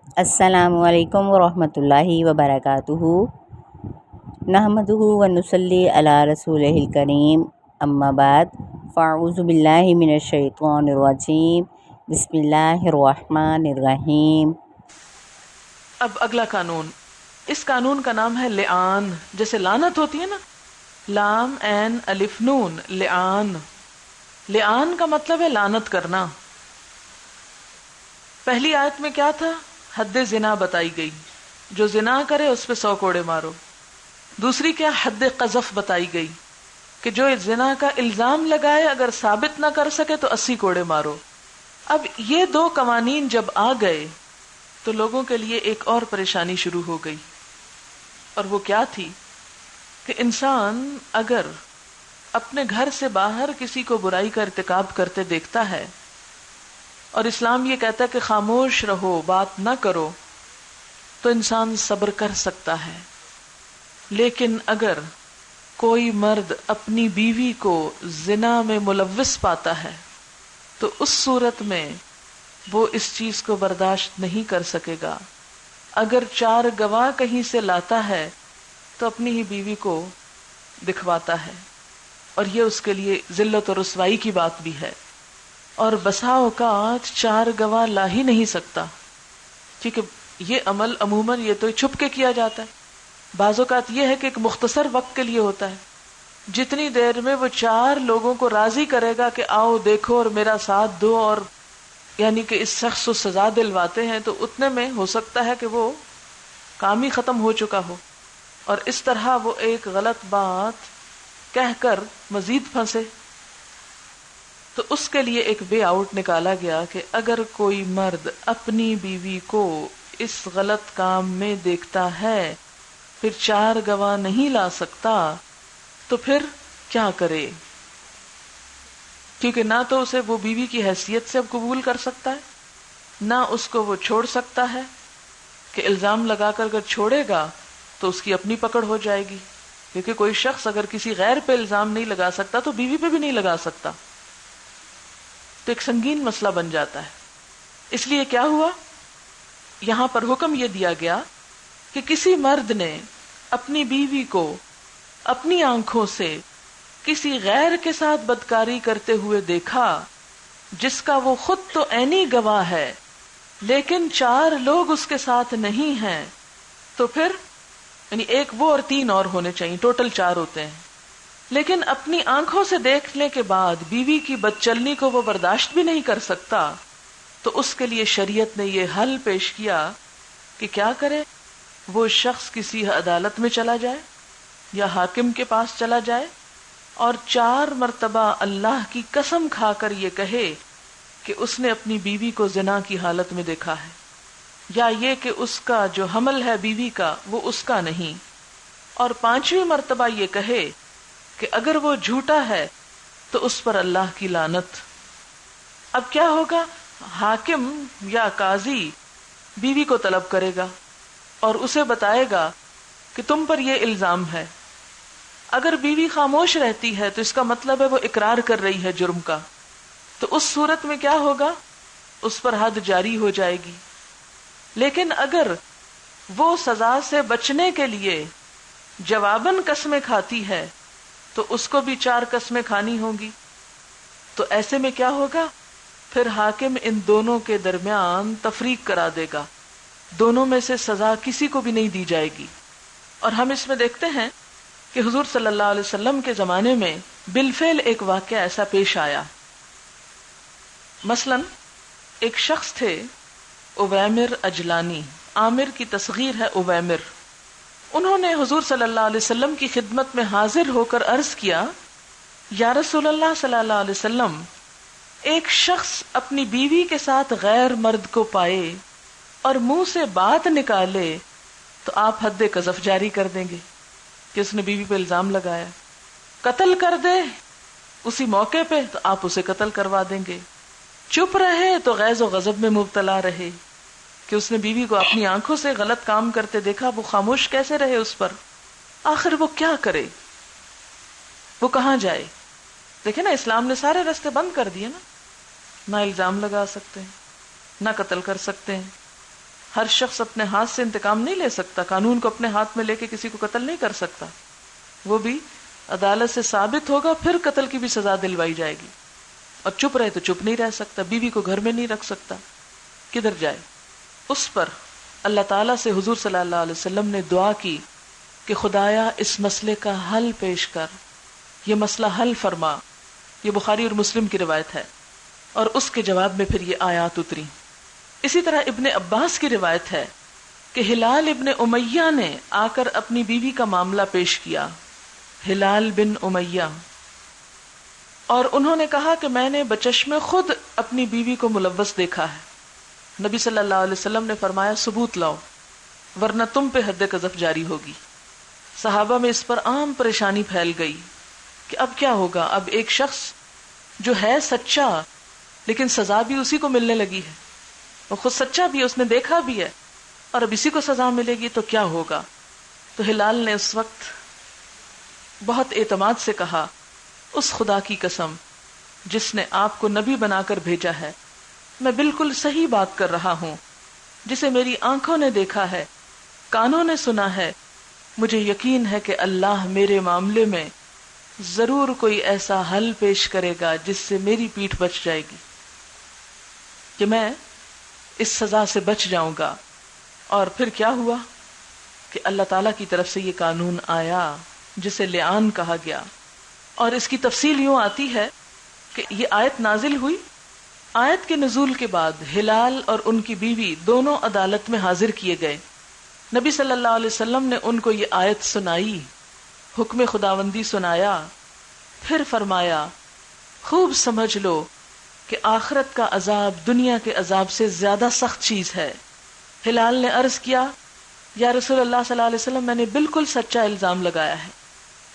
السلام علیکم ورحمۃ اللہ وبرکاتہ۔ نحمدہ ونصلی علی رسولہ الکریم، اما بعد، فاعوذ باللہ من الشیطان الرجیم، بسم اللہ الرحمن الرحیم۔ اب اگلا قانون، اس قانون کا نام ہے لعان۔ جیسے لعنت ہوتی ہے نا، لام عین الف نون، لعان۔ لعان کا مطلب ہے لعنت کرنا۔ پہلی آیت میں کیا تھا؟ حد زنا بتائی گئی، جو زنا کرے اس پہ 100 کوڑے مارو۔ دوسری کیا؟ حد قذف بتائی گئی کہ جو زنا کا الزام لگائے اگر ثابت نہ کر سکے تو 80 کوڑے مارو۔ اب یہ دو قوانین جب آ گئے تو لوگوں کے لیے ایک اور پریشانی شروع ہو گئی، اور وہ کیا تھی کہ انسان اگر اپنے گھر سے باہر کسی کو برائی کا ارتکاب کرتے دیکھتا ہے اور اسلام یہ کہتا ہے کہ خاموش رہو، بات نہ کرو، تو انسان صبر کر سکتا ہے۔ لیکن اگر کوئی مرد اپنی بیوی کو زنا میں ملوث پاتا ہے تو اس صورت میں وہ اس چیز کو برداشت نہیں کر سکے گا۔ اگر 4 گواہ کہیں سے لاتا ہے تو اپنی ہی بیوی کو دکھواتا ہے، اور یہ اس کے لیے ذلت اور رسوائی کی بات بھی ہے۔ اور بسا اوقات 4 گواہ لا ہی نہیں سکتا، کیونکہ یہ عمل عموماً یہ تو چھپ کے کیا جاتا ہے۔ بعض اوقات یہ ہے کہ ایک مختصر وقت کے لیے ہوتا ہے، جتنی دیر میں وہ 4 لوگوں کو راضی کرے گا کہ آؤ دیکھو اور میرا ساتھ دو، اور یعنی کہ اس شخص کو سزا دلواتے ہیں، تو اتنے میں ہو سکتا ہے کہ وہ کام ہی ختم ہو چکا ہو، اور اس طرح وہ ایک غلط بات کہہ کر مزید پھنسے۔ تو اس کے لیے ایک وے آؤٹ نکالا گیا کہ اگر کوئی مرد اپنی بیوی کو اس غلط کام میں دیکھتا ہے، پھر 4 گواہ نہیں لا سکتا، تو پھر کیا کرے؟ کیونکہ نہ تو اسے وہ بیوی کی حیثیت سے اب قبول کر سکتا ہے، نہ اس کو وہ چھوڑ سکتا ہے کہ الزام لگا کر اگر چھوڑے گا تو اس کی اپنی پکڑ ہو جائے گی، کیونکہ کوئی شخص اگر کسی غیر پہ الزام نہیں لگا سکتا تو بیوی پہ بھی نہیں لگا سکتا، تو ایک سنگین مسئلہ بن جاتا ہے۔ اس لیے کیا ہوا؟ یہاں پر حکم یہ دیا گیا کہ کسی مرد نے اپنی بیوی کو اپنی آنکھوں سے کسی غیر کے ساتھ بدکاری کرتے ہوئے دیکھا، جس کا وہ خود تو عینی گواہ ہے لیکن 4 لوگ اس کے ساتھ نہیں ہیں، تو پھر یعنی ایک وہ اور 3 اور ہونے چاہیے، ٹوٹل 4 ہوتے ہیں، لیکن اپنی آنکھوں سے دیکھنے کے بعد بیوی کی بدچلنی کو وہ برداشت بھی نہیں کر سکتا، تو اس کے لیے شریعت نے یہ حل پیش کیا کہ کیا کرے؟ وہ شخص کسی عدالت میں چلا جائے یا حاکم کے پاس چلا جائے اور 4 مرتبہ اللہ کی قسم کھا کر یہ کہے کہ اس نے اپنی بیوی کو زنا کی حالت میں دیکھا ہے، یا یہ کہ اس کا جو حمل ہے بیوی کا وہ اس کا نہیں، اور 5ویں مرتبہ یہ کہے کہ اگر وہ جھوٹا ہے تو اس پر اللہ کی لعنت۔ اب کیا ہوگا؟ حاکم یا قاضی بیوی کو طلب کرے گا اور اسے بتائے گا کہ تم پر یہ الزام ہے۔ اگر بیوی خاموش رہتی ہے تو اس کا مطلب ہے وہ اقرار کر رہی ہے جرم کا، تو اس صورت میں کیا ہوگا؟ اس پر حد جاری ہو جائے گی۔ لیکن اگر وہ سزا سے بچنے کے لیے جواباً قسمیں کھاتی ہے تو اس کو بھی 4 قسمیں کھانی ہوں گی، تو ایسے میں کیا ہوگا؟ پھر حاکم ان دونوں کے درمیان تفریق کرا دے گا، دونوں میں سے سزا کسی کو بھی نہیں دی جائے گی۔ اور ہم اس میں دیکھتے ہیں کہ حضور صلی اللہ علیہ وسلم کے زمانے میں بالفعل ایک واقعہ ایسا پیش آیا۔ مثلا ایک شخص تھے اویمر اجلانی، عامر کی تصغیر ہے اویمر۔ انہوں نے حضور صلی اللہ علیہ وسلم کی خدمت میں حاضر ہو کر عرض کیا، یا رسول اللہ صلی اللہ علیہ وسلم، ایک شخص اپنی بیوی کے ساتھ غیر مرد کو پائے اور منہ سے بات نکالے تو آپ حد قذف جاری کر دیں گے کہ اس نے بیوی پہ الزام لگایا، قتل کر دے اسی موقع پہ تو آپ اسے قتل کروا دیں گے، چپ رہے تو غیظ و غضب میں مبتلا رہے کہ اس نے بیوی کو اپنی آنکھوں سے غلط کام کرتے دیکھا، وہ خاموش کیسے رہے اس پر؟ آخر وہ کیا کرے؟ وہ کہاں جائے؟ دیکھیں نا، اسلام نے سارے راستے بند کر دیے نا، نہ الزام لگا سکتے ہیں، نہ قتل کر سکتے ہیں، ہر شخص اپنے ہاتھ سے انتقام نہیں لے سکتا، قانون کو اپنے ہاتھ میں لے کے کسی کو قتل نہیں کر سکتا، وہ بھی عدالت سے ثابت ہوگا، پھر قتل کی بھی سزا دلوائی جائے گی. اور چپ رہے تو چپ نہیں رہ سکتا، بیوی کو گھر میں نہیں رکھ سکتا، کدھر جائے؟ اس پر اللہ تعالیٰ سے حضور صلی اللہ علیہ وسلم نے دعا کی کہ خدایا اس مسئلے کا حل پیش کر، یہ مسئلہ حل فرما. یہ بخاری اور مسلم کی روایت ہے. اور اس کے جواب میں پھر یہ آیات اتری. اسی طرح ابن عباس کی روایت ہے کہ ہلال ابن امیہ نے آ کر اپنی بیوی کا معاملہ پیش کیا، ہلال بن امیہ، اور انہوں نے کہا کہ میں نے بچشمے خود اپنی بیوی کو ملوث دیکھا ہے. نبی صلی اللہ علیہ وسلم نے فرمایا ثبوت لاؤ ورنہ تم پہ حد قذف جاری ہوگی. صحابہ میں اس پر عام پریشانی پھیل گئی کہ اب کیا ہوگا. اب ایک شخص جو ہے سچا لیکن سزا بھی اسی کو ملنے لگی ہے، وہ خود سچا بھی ہے، اس نے دیکھا بھی ہے، اور اب اسی کو سزا ملے گی تو کیا ہوگا. تو ہلال نے اس وقت بہت اعتماد سے کہا اس خدا کی قسم جس نے آپ کو نبی بنا کر بھیجا ہے، میں بالکل صحیح بات کر رہا ہوں، جسے میری آنکھوں نے دیکھا ہے، کانوں نے سنا ہے. مجھے یقین ہے کہ اللہ میرے معاملے میں ضرور کوئی ایسا حل پیش کرے گا جس سے میری پیٹھ بچ جائے گی، کہ میں اس سزا سے بچ جاؤں گا. اور پھر کیا ہوا کہ اللہ تعالیٰ کی طرف سے یہ قانون آیا جسے لعان کہا گیا. اور اس کی تفصیل یوں آتی ہے کہ یہ آیت نازل ہوئی، آیت کے نزول کے بعد ہلال اور ان کی بیوی دونوں عدالت میں حاضر کیے گئے. نبی صلی اللہ علیہ وسلم نے ان کو یہ آیت سنائی، حکم خداوندی سنایا، پھر فرمایا خوب سمجھ لو کہ آخرت کا عذاب دنیا کے عذاب سے زیادہ سخت چیز ہے. ہلال نے عرض کیا یا رسول اللہ صلی اللہ علیہ وسلم میں نے بالکل سچا الزام لگایا ہے،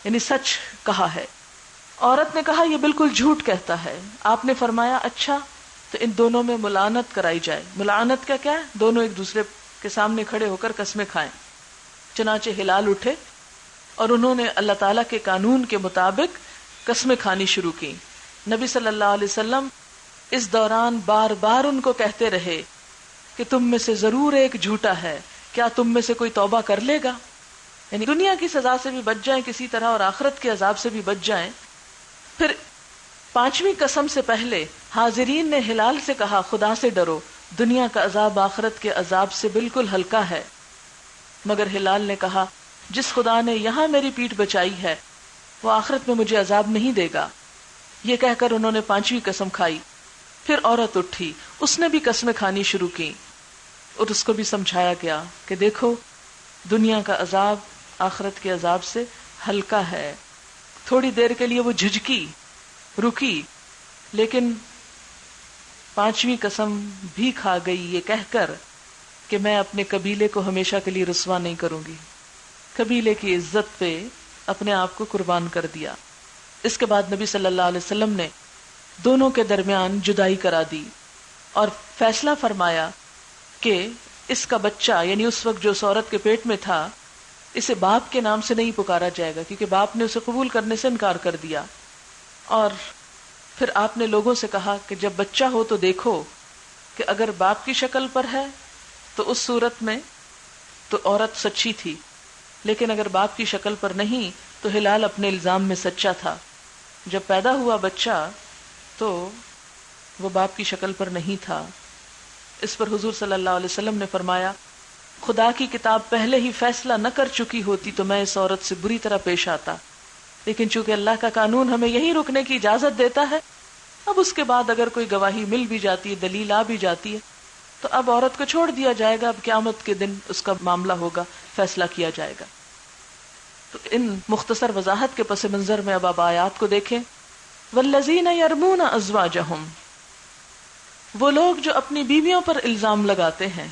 یعنی سچ کہا ہے. عورت نے کہا یہ بالکل جھوٹ کہتا ہے. آپ نے فرمایا اچھا تو ان دونوں میں ملعنت کرائی جائے. ملعنت کیا ہے؟ دونوں ایک دوسرے کے سامنے کھڑے ہو کر قسمیں کھائیں. چنانچہ ہلال اٹھے اور انہوں نے اللہ تعالیٰ کے قانون کے مطابق قسمیں کھانی شروع کی. نبی صلی اللہ علیہ وسلم اس دوران بار بار ان کو کہتے رہے کہ تم میں سے ضرور ایک جھوٹا ہے، کیا تم میں سے کوئی توبہ کر لے گا؟ یعنی دنیا کی سزا سے بھی بچ جائیں کسی طرح اور آخرت کے عذاب سے بھی بچ جائیں. پھر پانچویں قسم سے پہلے حاضرین نے ہلال سے کہا خدا سے ڈرو، دنیا کا عذاب آخرت کے عذاب سے بالکل ہلکا ہے. مگر ہلال نے کہا جس خدا نے یہاں میری پیٹھ بچائی ہے وہ آخرت میں مجھے عذاب نہیں دے گا. یہ کہہ کر انہوں نے پانچویں قسم کھائی. پھر عورت اٹھی، اس نے بھی قسمیں کھانی شروع کی اور اس کو بھی سمجھایا گیا کہ دیکھو دنیا کا عذاب آخرت کے عذاب سے ہلکا ہے. تھوڑی دیر کے لیے وہ جھجکی، رکی، لیکن پانچویں قسم بھی کھا گئی یہ کہہ کر کہ میں اپنے قبیلے کو ہمیشہ کے لیے رسوا نہیں کروں گی. قبیلے کی عزت پہ اپنے آپ کو قربان کر دیا. اس کے بعد نبی صلی اللہ علیہ وسلم نے دونوں کے درمیان جدائی کرا دی اور فیصلہ فرمایا کہ اس کا بچہ یعنی اس وقت جو اس عورت کے پیٹ میں تھا اسے باپ کے نام سے نہیں پکارا جائے گا کیونکہ باپ نے اسے قبول کرنے سے انکار کر دیا. اور پھر آپ نے لوگوں سے کہا کہ جب بچہ ہو تو دیکھو کہ اگر باپ کی شکل پر ہے تو اس صورت میں تو عورت سچی تھی، لیکن اگر باپ کی شکل پر نہیں تو ہلال اپنے الزام میں سچا تھا. جب پیدا ہوا بچہ تو وہ باپ کی شکل پر نہیں تھا. اس پر حضور صلی اللہ علیہ وسلم نے فرمایا خدا کی کتاب پہلے ہی فیصلہ نہ کر چکی ہوتی تو میں اس عورت سے بری طرح پیش آتا، لیکن چونکہ اللہ کا قانون ہمیں یہی رکنے کی اجازت دیتا ہے، اب اس کے بعد اگر کوئی گواہی مل بھی جاتی ہے، دلیل آ بھی جاتی ہے، تو اب عورت کو چھوڑ دیا جائے گا. اب قیامت کے دن اس کا معاملہ ہوگا، فیصلہ کیا جائے گا. تو ان مختصر وضاحت کے پس منظر میں اب آیات کو دیکھیں. والذین یرمون ازواجہم، وہ لوگ جو اپنی بیویوں پر الزام لگاتے ہیں،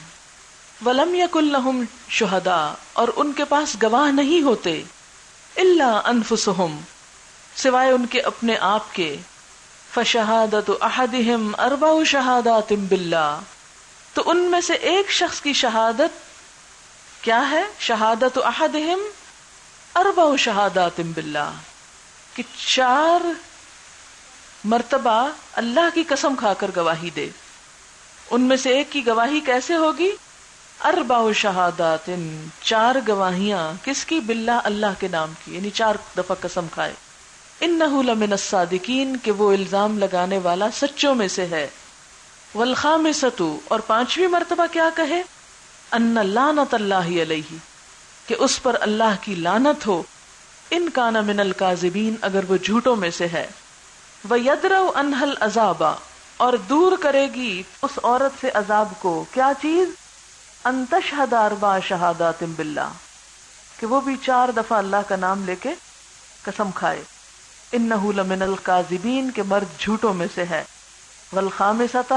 ولم یکن لہم شہداء، اور ان کے پاس گواہ نہیں ہوتے، الا انفسہم، سوائے ان کے اپنے آپ کے، فشہادت احدہم اربع شہادات باللہ، تو ان میں سے ایک شخص کی شہادت کیا ہے؟ شہادت احدہم اربع شہادات باللہ، کہ 4 مرتبہ اللہ کی قسم کھا کر گواہی دے. ان میں سے ایک کی گواہی کیسے ہوگی؟ اربع شہادات، چار گواہیاں، کس کی؟ باللہ، اللہ کے نام کی، یعنی 4 دفعہ قسم کھائے، انہ لمن الصادقین، کہ وہ الزام لگانے والا سچوں میں سے ہے، والخامسۃ، اور 5ویں مرتبہ کیا کہے؟ ان لعنت اللہ علیہ، کہ اس پر اللہ کی لعنت ہو، ان کان من الکاذبین، اگر وہ جھوٹوں میں سے ہے، ویدرؤ عنہا العذاب، اور دور کرے گی اس عورت سے عذاب کو، کیا چیز؟ ان تشہد 4 شہادات باللہ، کہ وہ بھی 4 دفعہ اللہ کا نام لے کے قسم کھائے، انہ لمن الکاذبین، کہ مرد جھوٹوں میں سے ہے، والخامسۃ،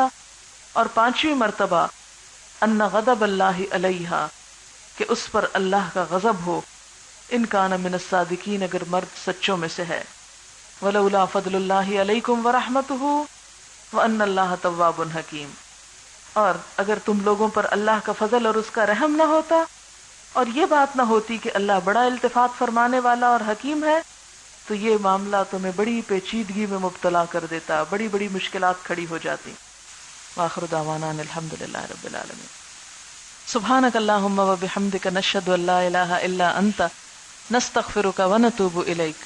اور 5ویں مرتبہ، ان غضب اللہ علیہا، کہ اس پر اللہ کا غضب ہو، ان کان من الصادقین، اگر مرد سچوں میں سے ہے، ولولا فضل اللہ علیکم ورحمتہ وان اللہ تواب حکیم، اور اگر تم لوگوں پر اللہ کا فضل اور اس کا رحم نہ ہوتا، اور یہ بات نہ ہوتی کہ اللہ بڑا التفات فرمانے والا اور حکیم ہے، تو یہ معاملہ تمہیں بڑی پیچیدگی میں مبتلا کر دیتا، بڑی بڑی مشکلات کھڑی ہو جاتی۔ وآخر دعوانا ان الحمدللہ رب العالمین۔ سبحانک اللہم وبحمدک، نشہد ان لا الہ الا انت، نستغفرک ونتوب الیک۔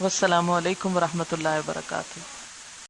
والسلام علیکم ورحمۃ اللہ وبرکاتہ۔